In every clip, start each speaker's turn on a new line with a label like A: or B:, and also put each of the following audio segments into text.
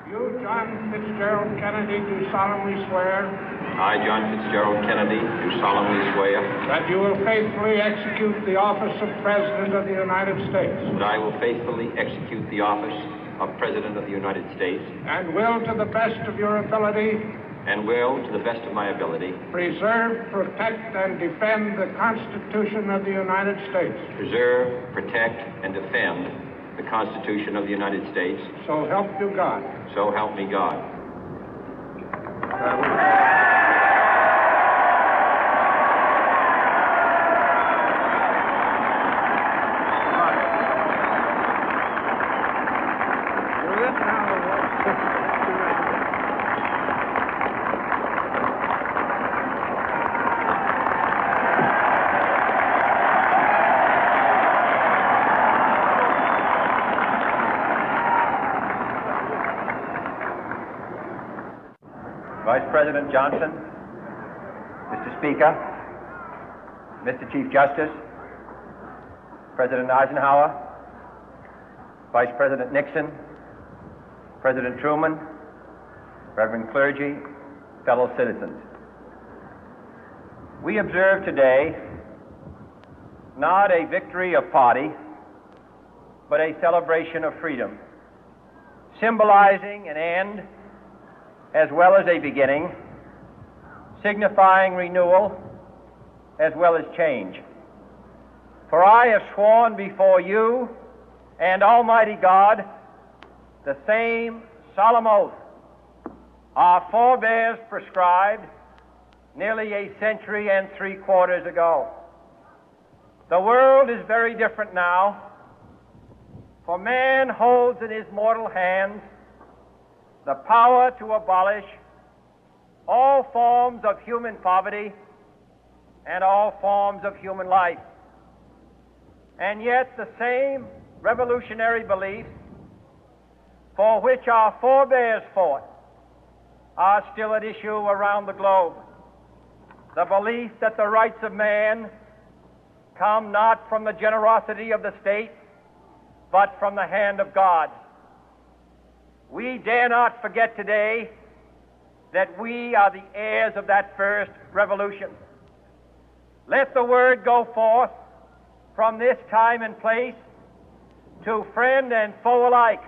A: You, John Fitzgerald Kennedy, do solemnly swear
B: I, John Fitzgerald Kennedy, do solemnly swear
A: that you will faithfully execute the office of President of the United States
B: that I will faithfully execute the office of President of the United States
A: and will, to the best of your ability,
B: and will, to the best of my ability,
A: preserve, protect, and defend the Constitution of the United States.
B: preserve, protect, and defend the Constitution of the United States.
A: So help you God.
B: So help me God.
C: Vice President Johnson, Mr. Speaker, Mr. Chief Justice, President Eisenhower, Vice President Nixon, President Truman, Reverend clergy, fellow citizens. We observe today not a victory of party, but a celebration of freedom, symbolizing an end as well as a beginning, signifying renewal as well as change. For I have sworn before you and Almighty God the same solemn oath our forebears prescribed nearly a century and 3/4 ago. The world is very different now, for man holds in his mortal hands the power to abolish all forms of human poverty and all forms of human life. And yet the same revolutionary beliefs for which our forebears fought are still at issue around the globe. The belief that the rights of man come not from the generosity of the state, but from the hand of God. We dare not forget today that we are the heirs of that first revolution. Let the word go forth from this time and place to friend and foe alike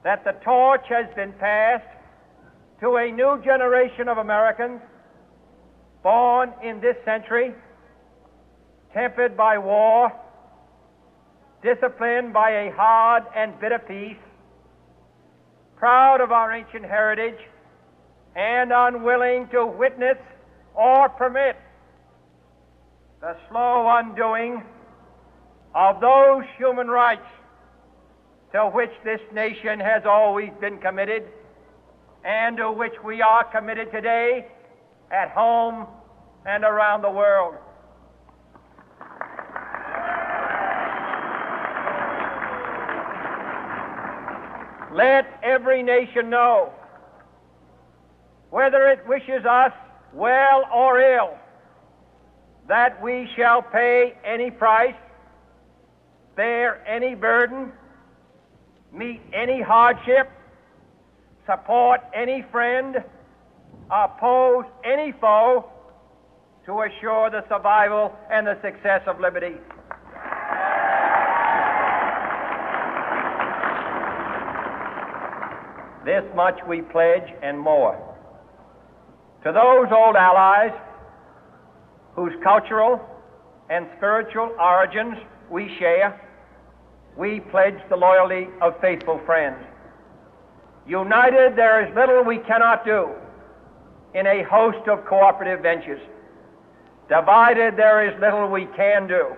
C: that the torch has been passed to a new generation of Americans born in this century, tempered by war, disciplined by a hard and bitter peace, proud of our ancient heritage, and unwilling to witness or permit the slow undoing of those human rights to which this nation has always been committed and to which we are committed today at home and around the world. Let every nation know, whether it wishes us well or ill, that we shall pay any price, bear any burden, meet any hardship, support any friend, oppose any foe to assure the survival and the success of liberty. This much we pledge and more. To those old allies whose cultural and spiritual origins we share, we pledge the loyalty of faithful friends. United, there is little we cannot do in a host of cooperative ventures. Divided, there is little we can do,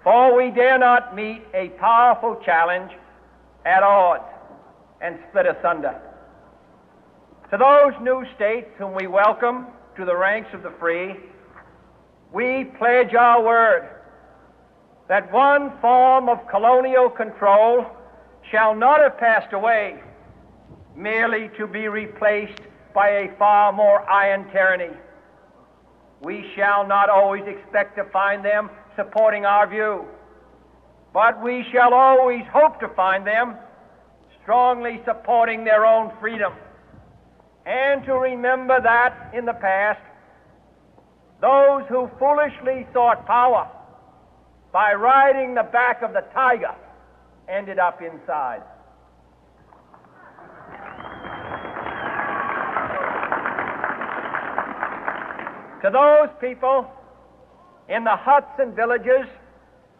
C: for we dare not meet a powerful challenge at odds and split asunder. To those new states whom we welcome to the ranks of the free, we pledge our word that one form of colonial control shall not have passed away, merely to be replaced by a far more iron tyranny. We shall not always expect to find them supporting our view, but we shall always hope to find them strongly supporting their own freedom, and to remember that in the past, those who foolishly sought power by riding the back of the tiger ended up inside. To those people in the huts and villages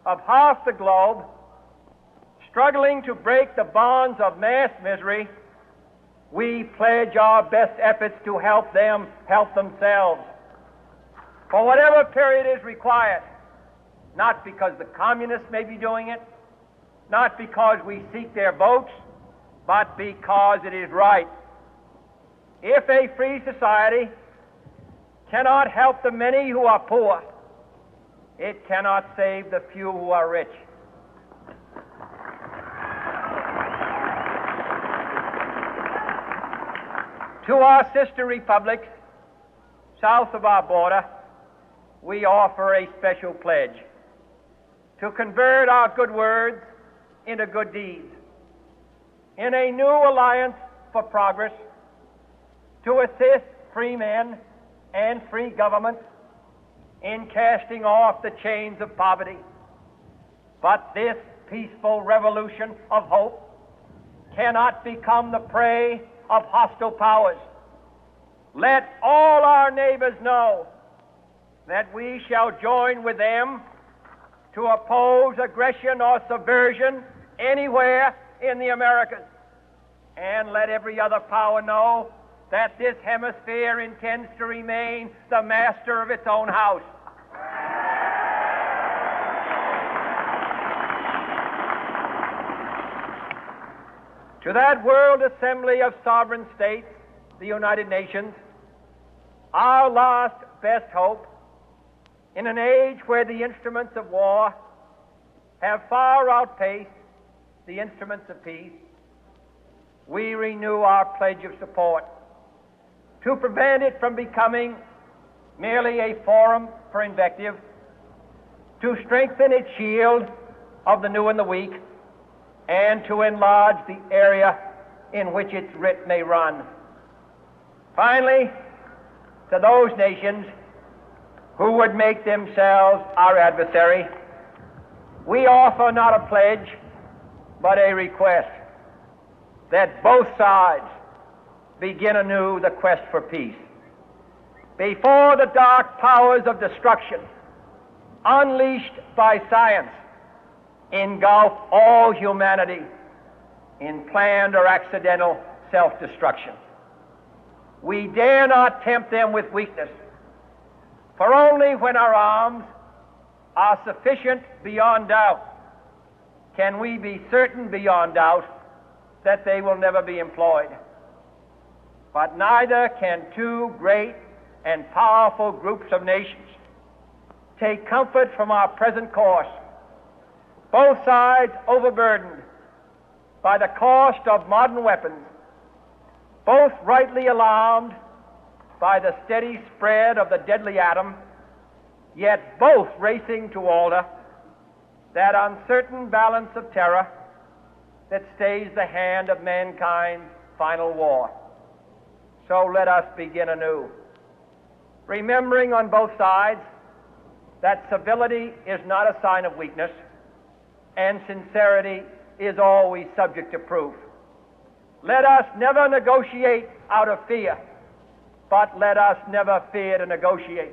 C: of half the globe struggling to break the bonds of mass misery, we pledge our best efforts to help them help themselves for whatever period is required, not because the communists may be doing it, not because we seek their votes, but because it is right. If a free society cannot help the many who are poor, it cannot save the few who are rich. To our sister republics south of our border, we offer a special pledge to convert our good words into good deeds, in a new alliance for progress, to assist free men and free governments in casting off the chains of poverty. But this peaceful revolution of hope cannot become the prey of hostile powers. Let all our neighbors know that we shall join with them to oppose aggression or subversion anywhere in the Americas. And let every other power know that this hemisphere intends to remain the master of its own house. To that World Assembly of Sovereign States, the United Nations, our last best hope, in an age where the instruments of war have far outpaced the instruments of peace, we renew our pledge of support to prevent it from becoming merely a forum for invective, to strengthen its shield of the new and the weak, and to enlarge the area in which its writ may run. Finally, to those nations who would make themselves our adversary, we offer not a pledge, but a request that both sides begin anew the quest for peace. Before the dark powers of destruction, unleashed by science, engulf all humanity in planned or accidental self-destruction, we dare not tempt them with weakness, for only when our arms are sufficient beyond doubt can we be certain beyond doubt that they will never be employed. But neither can two great and powerful groups of nations take comfort from our present course, both sides overburdened by the cost of modern weapons, both rightly alarmed by the steady spread of the deadly atom, yet both racing to alter that uncertain balance of terror that stays the hand of mankind's final war. So let us begin anew, remembering on both sides that civility is not a sign of weakness, and sincerity is always subject to proof. Let us never negotiate out of fear, but let us never fear to negotiate.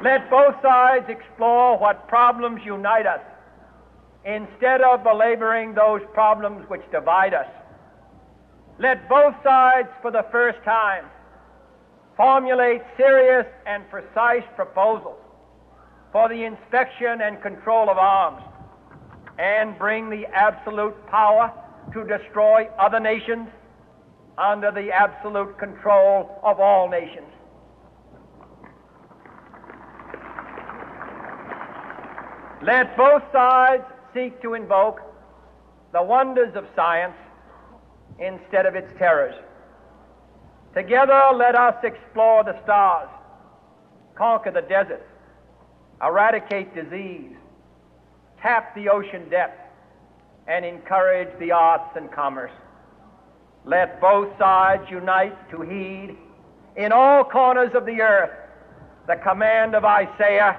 C: Let both sides explore what problems unite us, instead of belaboring those problems which divide us. Let both sides, for the first time, formulate serious and precise proposals for the inspection and control of arms, and bring the absolute power to destroy other nations under the absolute control of all nations. Let both sides seek to invoke the wonders of science instead of its terrors. Together, let us explore the stars, conquer the deserts, eradicate disease, tap the ocean depth, and encourage the arts and commerce. Let both sides unite to heed in all corners of the earth the command of Isaiah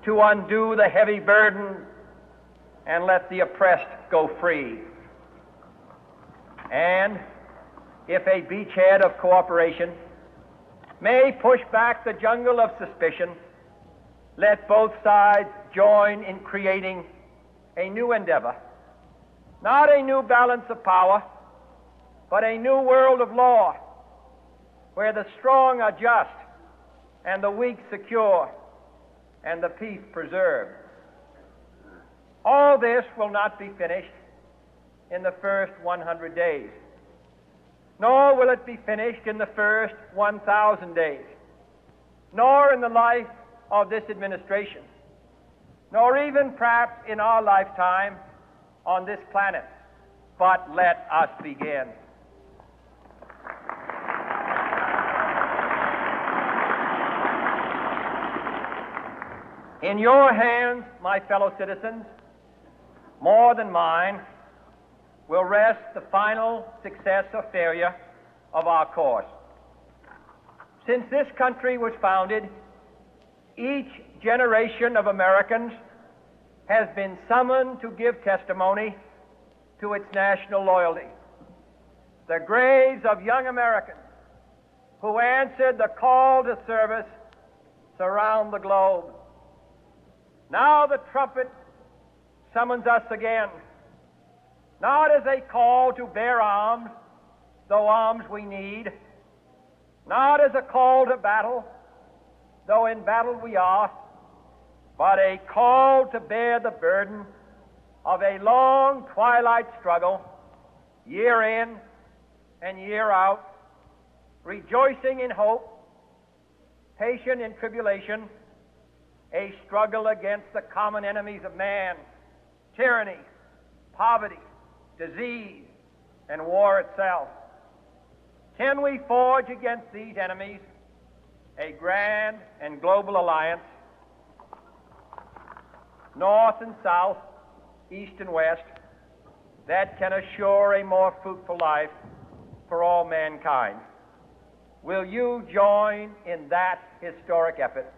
C: to undo the heavy burden and let the oppressed go free. And if a beachhead of cooperation may push back the jungle of suspicion, let both sides join in creating a new endeavor, not a new balance of power, but a new world of law, where the strong are just and the weak secure and the peace preserved. All this will not be finished in the first 100 days, nor will it be finished in the first 1,000 days, nor in the life of this administration, nor even perhaps in our lifetime on this planet. But let us begin. In your hands, my fellow citizens, more than mine, will rest the final success or failure of our course. Since this country was founded, each generation of Americans has been summoned to give testimony to its national loyalty. The graves of young Americans who answered the call to service surround the globe. Now the trumpet summons us again, not as a call to bear arms, though arms we need, not as a call to battle, though in battle we are, but a call to bear the burden of a long twilight struggle, year in and year out, rejoicing in hope, patient in tribulation, a struggle against the common enemies of man, tyranny, poverty, disease, and war itself. Can we forge against these enemies a grand and global alliance, north and south, east and west, that can assure a more fruitful life for all mankind? Will you join in that historic effort?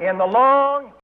C: In the long